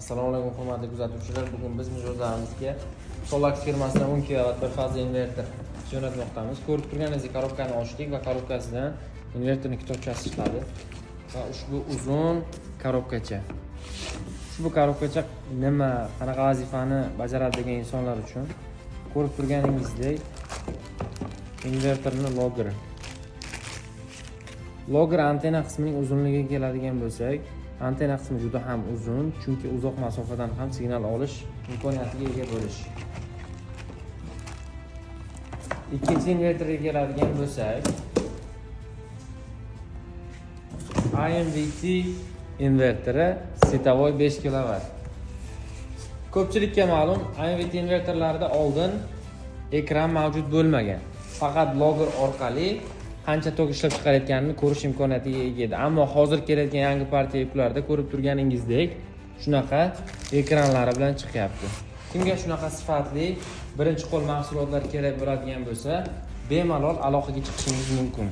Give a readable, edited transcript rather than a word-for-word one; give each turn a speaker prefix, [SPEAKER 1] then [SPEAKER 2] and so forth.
[SPEAKER 1] Assalomu alaykum hurmatli kuzatuvchilar. Bugun biz mijozlarimizga Solax firmasidan 10 kW bir fazli inverter jo'natmoqdamiz. Ko'rib turganingizdek korobkani ochdik va korobkasidan inverterning kitobchasi chiqadi. Va ushbu uzun korobkacha. Ushbu korobkacha nima, qanaqa vazifani bajaradi degan insonlar uchun ko'rib turganingizdek inverterning logeri. Loger antena qismining uzunligiga keladigan bo'lsak, antena qismi juda ham uzun, chunki uzoq masofadan ham signal olish imkoniyatiga ega bo'lish. Ikkinchi inverterga keladigan bo'lsak, IMVT inverteri svetavoy 5 kW. Ko'pchilikka ma'lum, IMVT inverterlarida oldin ekran mavjud bo'lmagan. Faqat loger orqali qancha tok ishlab chiqarayotganini ko'rish imkoniyatiga ega edi. Ammo hozir kelayotgan yangi partiya yuklarda ko'rib turganingizdek shunaqa ekranlari bilan chiqyapti. Kimga shunaqa sifatli birinchi qo'l mahsulotlar kerak bo'ladigan bo'lsa, bemalol aloqaga chiqishingiz mumkin.